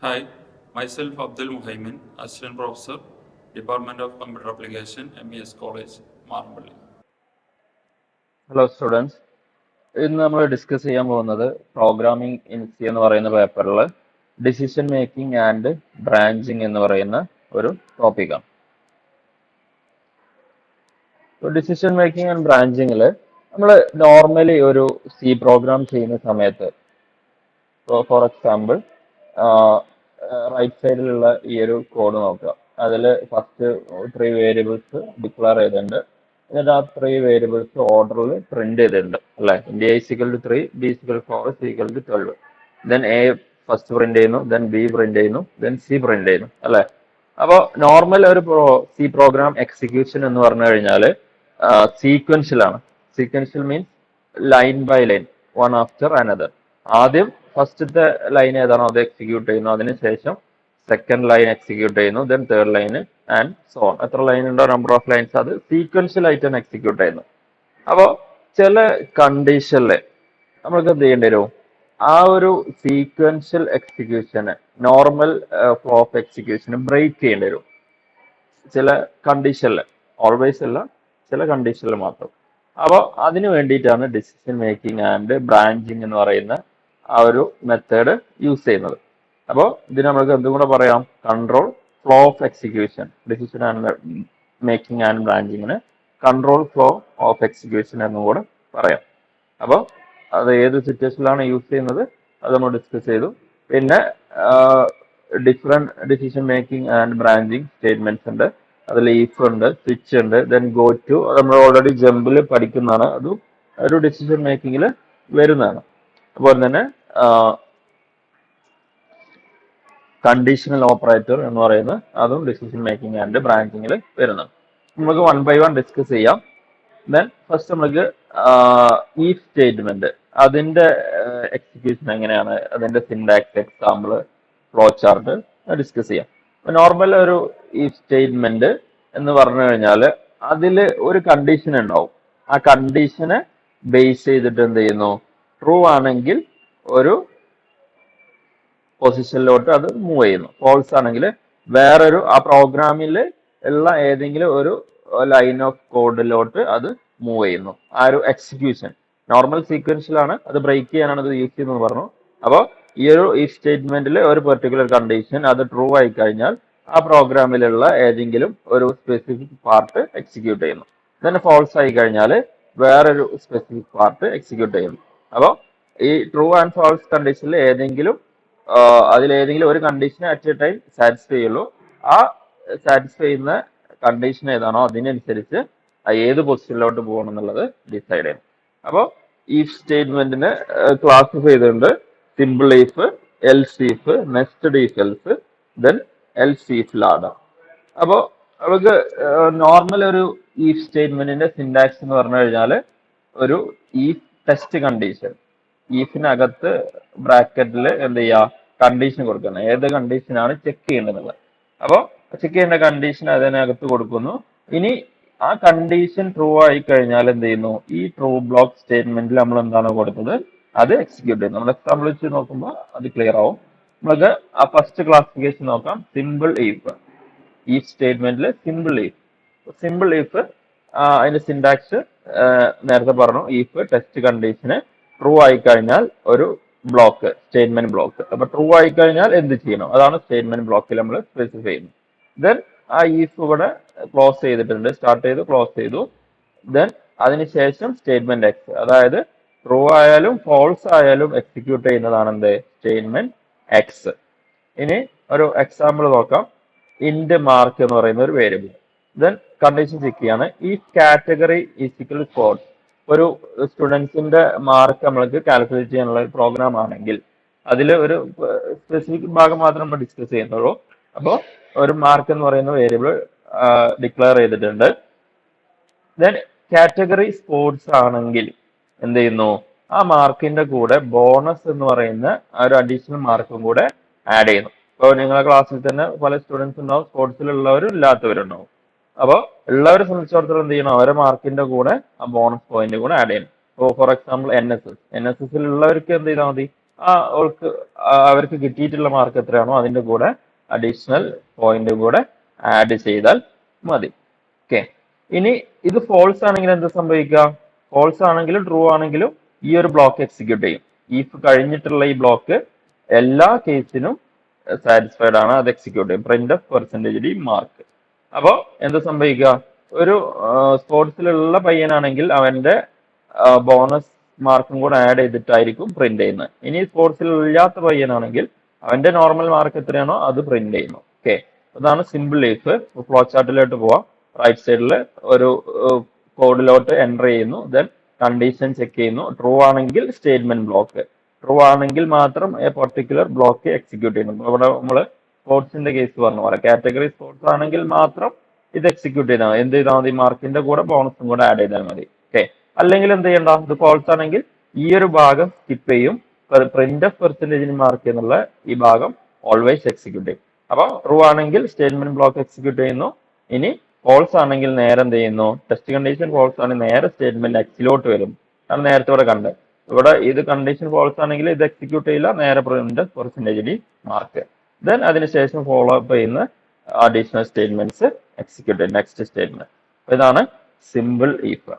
Hi, myself Abdul Muhaimin, Assistant Professor, Department of Computer Application, MES College, Marambally. Hello students, ഇന്ന് നമ്മൾ discuss ചെയ്യാൻ പോകുന്നത് programming in C എന്ന് പറയുന്ന പേപ്പറിൽ ഡിസിഷൻ മേക്കിംഗ് ആൻഡ് ബ്രാഞ്ചിങ് എന്ന് പറയുന്ന ഒരു ടോപ്പിക്കാണ്. ഡിസിഷൻ മേക്കിംഗ് ആൻഡ് ബ്രാഞ്ചിങ്ങിൽ നമ്മൾ നോർമലി ഒരു സി പ്രോഗ്രാം ചെയ്യുന്ന സമയത്ത്, ഫോർ എക്സാമ്പിൾ റൈറ്റ് സൈഡിലുള്ള ഈ ഒരു കോഡ് നോക്കുക. അതിൽ ഫസ്റ്റ് 3 വേരിയബിൾസ് ഡിക്ലെയർ ചെയ്തിട്ടുണ്ട്. എന്നിട്ട് ആ 3 വേരിയബിൾസ് ഓർഡറിൽ പ്രിന്റ് ചെയ്തിട്ടുണ്ട് അല്ലെ. A equal to 3, B equal 4, C equal to 12. Then A first print ചെയ്യുന്നു, ദെൻ ബി പ്രിന്റ് ചെയ്യുന്നു, ദെൻ സി പ്രിന്റ് ചെയ്യുന്നു അല്ലെ. അപ്പോൾ നോർമൽ ഒരു സി പ്രോഗ്രാം എക്സിക്യൂഷൻ എന്ന് പറഞ്ഞു കഴിഞ്ഞാൽ സീക്വൻഷ്യലാണ്. Sequential means line by line, one after another. ആദ്യം ഫസ്റ്റത്തെ ലൈൻ ഏതാണോ അത് എക്സിക്യൂട്ട് ചെയ്യുന്നു, അതിനുശേഷം സെക്കൻഡ് ലൈൻ എക്സിക്യൂട്ട് ചെയ്യുന്നു, then third line and so on. എത്ര ലൈൻ ഉണ്ടോ നമ്പർ ഓഫ് ലൈൻസ് അത് സീക്വൻഷ്യൽ ആയിട്ടാണ് എക്സിക്യൂട്ട് ചെയ്യുന്നത്. അപ്പോൾ ചില കണ്ടീഷനിൽ നമ്മൾക്ക് എന്ത് ചെയ്യേണ്ടി വരും, ആ ഒരു സീക്വൻഷ്യൽ എക്സിക്യൂഷന് നോർമൽ ഫ്ലോ ഓഫ് എക്സിക്യൂഷന് ബ്രേക്ക് ചെയ്യേണ്ടി വരും ചില കണ്ടീഷനിൽ. ഓൾവേസ് അല്ല, ചില കണ്ടീഷനിൽ മാത്രം. അപ്പോൾ അതിന് വേണ്ടിയിട്ടാണ് ഡിസിഷൻ മേക്കിംഗ് ആൻഡ് ബ്രാഞ്ചിങ് എന്ന് പറയുന്ന ആ ഒരു മെത്തേഡ് യൂസ് ചെയ്യുന്നത്. അപ്പോൾ ഇതിന് നമുക്ക് എന്തും കൂടെ പറയാം, control flow of execution. Decision and making and ബ്രാഞ്ചിങ്ങിന് കൺട്രോൾ ഫ്ലോ ഓഫ് എക്സിക്യൂഷൻ എന്നും കൂടെ പറയാം. അപ്പോൾ അത് ഏത് സിറ്റുവേഷനിലാണ് യൂസ് ചെയ്യുന്നത് അത് നമ്മൾ ഡിസ്കസ് ചെയ്തു. പിന്നെ different decision making and branching statements ഉണ്ട്. അതിൽ ഈഫ് ഉണ്ട്, സ്വിച്ച് ഉണ്ട്, ദെൻ ഗോ ടു. നമ്മൾ ഓൾറെഡി ജമ്പിൽ പഠിക്കുന്നതാണ്, അതും ഒരു ഡിസിഷൻ മേക്കിങ്ങിൽ വരുന്നതാണ്. അതുപോലെ തന്നെ കണ്ടീഷണൽ ഓപ്പറേറ്റർ എന്ന് പറയുന്നത് അതും ഡിസിഷൻ മേക്കിംഗ് ആൻഡ് ബ്രാഞ്ചിങ്ങിൽ വരുന്നതാണ്. നമുക്ക് വൺ ബൈ വൺ ഡിസ്കസ് ചെയ്യാം. ദെൻ ഫസ്റ്റ് നമുക്ക് ഈഫ് സ്റ്റേറ്റ്മെന്റ്, അതിന്റെ എക്സിക്യൂഷൻ എങ്ങനെയാണ്, അതിന്റെ syntax, example, flow chart discuss ചെയ്യാം. നോർമൽ ഒരു ഈഫ് സ്റ്റേറ്റ്മെന്റ് എന്ന് പറഞ്ഞു കഴിഞ്ഞാൽ അതിൽ ഒരു കണ്ടീഷൻ ഉണ്ടാവും. ആ കണ്ടീഷനെ ബേസ് ചെയ്തിട്ട് എന്ത് ചെയ്യുന്നു, ട്രൂ ആണെങ്കിൽ ഒരു പൊസിഷനിലോട്ട് അത് മൂവ് ചെയ്യുന്നു. ഫോൾസ് ആണെങ്കിൽ വേറൊരു ആ പ്രോഗ്രാമിൽ ഉള്ള ഏതെങ്കിലും ഒരു ലൈൻ ഓഫ് കോഡിലോട്ട് അത് മൂവ് ചെയ്യുന്നു. ആ ഒരു എക്സിക്യൂഷൻ നോർമൽ സീക്വൻഷ്യലാണ്, അത് ബ്രേക്ക് ചെയ്യാനാണ് അത് യൂസ് ചെയ്യുന്നത് പറഞ്ഞു. അപ്പോൾ ഈ ഒരു ഈ സ്റ്റേറ്റ്മെന്റിൽ ഒരു പെർട്ടിക്കുലർ കണ്ടീഷൻ അത് ട്രൂ ആയി കഴിഞ്ഞാൽ ആ പ്രോഗ്രാമിലുള്ള ഏതെങ്കിലും ഒരു സ്പെസിഫിക് പാർട്ട് എക്സിക്യൂട്ട് ചെയ്യുന്നു. ദെൻ ഫോൾസ് ആയി കഴിഞ്ഞാൽ വേറൊരു സ്പെസിഫിക് പാർട്ട് എക്സിക്യൂട്ട് ചെയ്യുന്നു. അപ്പോൾ ഈ ട്രൂ ആൻഡ് ഫോൾസ് കണ്ടീഷനിൽ ഏതെങ്കിലും അതിലേതെങ്കിലും ഒരു കണ്ടീഷനെ അറ്റ് എ ടൈം സാറ്റിസ്ഫൈ ചെയ്യുള്ളൂ. ആ സാറ്റിസ്ഫൈ ചെയ്യുന്ന കണ്ടീഷൻ ഏതാണോ അതിനനുസരിച്ച് ഏത് പൊസിഷനിലോട്ട് പോകണം എന്നുള്ളത് ഡിസൈഡ് ചെയ്യണം. അപ്പോൾ ഈ സ്റ്റേറ്റ്മെന്റിന് ക്ലാസിഫൈ ചെയ്തിട്ടുണ്ട്: simple if, else if, nested if else, then else if ladder. അപ്പോൾ നമുക്ക് നോർമൽ ഒരു ഈഫ് സ്റ്റേറ്റ്മെന്റിന്റെ സിൻടാക്സ് എന്ന് പറഞ്ഞു കഴിഞ്ഞാൽ ഒരു ഈഫ് ടെസ്റ്റ് കണ്ടീഷൻ, ഈഫിനകത്ത് ബ്രാക്കറ്റിൽ എന്ത് ചെയ്യുക, കണ്ടീഷൻ കൊടുക്കണം. ഏത് കണ്ടീഷനാണ് ചെക്ക് ചെയ്യേണ്ടത്. അപ്പോൾ ചെക്ക് ചെയ്യേണ്ട കണ്ടീഷൻ അതിനകത്ത് കൊടുക്കുന്നു. ഇനി ആ കണ്ടീഷൻ ട്രൂ ആയി കഴിഞ്ഞാൽ എന്ത് ചെയ്യുന്നു, ഈ ട്രൂ ബ്ലോക്ക് സ്റ്റേറ്റ്മെന്റിൽ നമ്മൾ എന്താണ് കൊടുത്തത് അത് എക്സിക്യൂട്ട് ചെയ്യുന്നു. നമ്മൾ എക്സാമ്പിൾ വെച്ച് നോക്കുമ്പോൾ അത് ക്ലിയർ ആവും. നമുക്ക് ആ ഫസ്റ്റ് ക്ലാസിഫിക്കേഷൻ നോക്കാം. സിമ്പിൾ ഈഫ്, ഈ സ്റ്റേറ്റ്മെന്റിൽ സിമ്പിൾ ഈഫ്. സിമ്പിൾ ഈഫ് അതിന്റെ സിൻടാക്സ് നേരത്തെ പറഞ്ഞു. ഈഫ് ടെസ്റ്റ് കണ്ടീഷന് ട്രൂ ആയി കഴിഞ്ഞാൽ ഒരു ബ്ലോക്ക്, സ്റ്റേറ്റ്മെന്റ് ബ്ലോക്ക്. അപ്പൊ ട്രൂ ആയി കഴിഞ്ഞാൽ എന്ത് ചെയ്യണം അതാണ് സ്റ്റേറ്റ്മെന്റ് ബ്ലോക്കിൽ നമ്മൾ സ്പെസിഫൈ ചെയ്യുന്നത്. ദെൻ ആ ഈഫ് ഇവിടെ ക്ലോസ് ചെയ്തിട്ടുണ്ട്, സ്റ്റാർട്ട് ചെയ്തു, ക്ലോസ് ചെയ്തു. ദെൻ അതിനുശേഷം സ്റ്റേറ്റ്മെന്റ് എക്സ്, അതായത് ട്രൂ ആയാലും ഫോൾസ് ആയാലും എക്സിക്യൂട്ട് ചെയ്യുന്നതാണ് എന്ത്, സ്റ്റേറ്റ്മെന്റ് എക്സ്. ഇനി ഒരു എക്സാമ്പിൾ നോക്കാം. ഇന്റ് മാർക്ക് എന്ന് പറയുന്ന ഒരു വേരിയബിൾ. ദെൻ കണ്ടീഷൻ ചെക്ക് ചെയ്യാണ്. ഈ കാറ്റഗറി ഈക്വൽ സ്പോർട്സ്, ഒരു സ്റ്റുഡൻസിന്റെ മാർക്ക് നമ്മൾക്ക് കാൽക്കുലേറ്റ് ചെയ്യാനുള്ള പ്രോഗ്രാം ആണെങ്കിൽ അതിൽ ഒരു സ്പെസിഫിക് ഭാഗം മാത്രം നമ്മൾ ഡിസ്കസ് ചെയ്യുന്നുള്ളൂ. അപ്പോൾ ഒരു മാർക്ക് എന്ന് പറയുന്ന വേരിയബിൾ ഡിക്ലെയർ ചെയ്തിട്ടുണ്ട്. ദെൻ കാറ്റഗറി സ്പോർട്സ് ആണെങ്കിൽ എന്ത് ചെയ്യുന്നു, ആ മാർക്കിന്റെ കൂടെ ബോണസ് എന്ന് പറയുന്ന ആ ഒരു അഡീഷണൽ മാർക്കും കൂടെ ആഡ് ചെയ്യുന്നു. ഇപ്പോൾ നിങ്ങളുടെ ക്ലാസ്സിൽ തന്നെ പല സ്റ്റുഡൻസ് ഉണ്ടാവും, സ്പോർട്സിലുള്ളവരും ഇല്ലാത്തവരുണ്ടാവും. അപ്പോൾ ഉള്ളവരെ സംബന്ധിച്ചിടത്തോളം എന്ത് ചെയ്യണം, അവരെ മാർക്കിന്റെ കൂടെ ആ ബോണസ് പോയിന്റ് കൂടെ ആഡ് ചെയ്യണം. ഇപ്പോൾ for example N S S ഉള്ളവർക്ക് എന്ത് ചെയ്താൽ മതി, അവർക്ക് കിട്ടിയിട്ടുള്ള മാർക്ക് എത്രയാണോ അതിന്റെ കൂടെ അഡീഷണൽ പോയിന്റ് കൂടെ ആഡ് ചെയ്താൽ മതി. ഓക്കെ, ഇനി ഇത് ഫോൾസ് ആണെങ്കിൽ എന്ത് സംഭവിക്കുക? ഫോൾസ് ആണെങ്കിലും ട്രൂ ആണെങ്കിലും ഈ ഒരു ബ്ലോക്ക് എക്സിക്യൂട്ട് ചെയ്യും. ഇഫ് കഴിഞ്ഞിട്ടുള്ള ഈ ബ്ലോക്ക് എല്ലാ കേസിനും സാറ്റിസ്ഫൈഡ് ആണ്, അത് എക്സിക്യൂട്ട് ചെയ്യും. Print of percentage D mark. അപ്പോ എന്ത് സംഭവിക്കുക? ഒരു സ്പോർട്സിലുള്ള പയ്യനാണെങ്കിൽ അവന്റെ ബോണസ് മാർക്കും കൂടെ ആഡ് ചെയ്തിട്ടായിരിക്കും പ്രിന്റ് ചെയ്യുന്നത്. ഇനി സ്പോർട്സിൽ ഇല്ലാത്ത പയ്യനാണെങ്കിൽ അവന്റെ നോർമൽ മാർക്ക് എത്രയാണോ അത് പ്രിന്റ് ചെയ്യുന്നു. ഓക്കെ, അതാണ് സിമ്പിൾ ഇഫ്. ഫ്ലോ ചാർട്ടിലോട്ട് പോവാം. റൈറ്റ് സൈഡിൽ ഒരു കോഡിലോട്ട് എൻ്റർ ചെയ്യുന്നു, ദെൻ കണ്ടീഷൻ ചെക്ക് ചെയ്യുന്നു. ട്രൂ ആണെങ്കിൽ സ്റ്റേറ്റ്മെന്റ് ബ്ലോക്ക്, ട്രൂ ആണെങ്കിൽ മാത്രം എ പർട്ടിക്കുലർ ബ്ലോക്ക് എക്സിക്യൂട്ട് ചെയ്യുന്നു. ഇവിടെ നമ്മൾ സ്പോർട്സിന്റെ കേസ് പറഞ്ഞ പോലെ കാറ്റഗറി സ്പോർട്സ് ആണെങ്കിൽ മാത്രം ഇത് എക്സിക്യൂട്ട് ചെയ്താൽ മതി. എന്ത് ചെയ്താൽ മതി? മാർക്കിന്റെ കൂടെ ബോണസും കൂടെ ആഡ് ചെയ്താൽ മതി. ഓക്കെ, അല്ലെങ്കിൽ എന്ത് ചെയ്യണ്ട? ഇത് ഫോൾസ് ആണെങ്കിൽ ഈ ഒരു ഭാഗം സ്കിപ്പ് ചെയ്യും. പ്രിന്റ് ഓഫ് പെർസെന്റേജിന് മാർക്ക് എന്നുള്ള ഈ ഭാഗം ഓൾവേസ് എക്സിക്യൂട്ട് ചെയ്യും. അപ്പൊ ട്രൂ ആണെങ്കിൽ സ്റ്റേറ്റ്മെന്റ് ബ്ലോക്ക് എക്സിക്യൂട്ട് ചെയ്യുന്നു. ഇനി ഫോൾസ് ആണെങ്കിൽ നേരെ എന്ത് ചെയ്യുന്നു? ടെസ്റ്റ് കണ്ടീഷൻ ഫോൾസ് ആണെങ്കിൽ നേരെ സ്റ്റേറ്റ്മെന്റ് എക്സിലോട്ട് വരും. കാരണം നേരത്തെ ഇവിടെ കണ്ടത്. ഇവിടെ ഇത് കണ്ടീഷൻ ഫോൾസ് ആണെങ്കിൽ ഇത് എക്സിക്യൂട്ട് ചെയ്യില്ല, നേരെ പ്രിന്റ് പെർസെന്റേജ് മാർക്ക്. ദെൻ അതിനുശേഷം ഫോളോ അപ്പ് ചെയ്യുന്ന അഡീഷണൽ സ്റ്റേറ്റ്മെന്റ്സ് എക്സിക്യൂട്ട് ചെയ്യും. Next statement. ഇതാണ് സിമ്പിൾ ഇഫ്.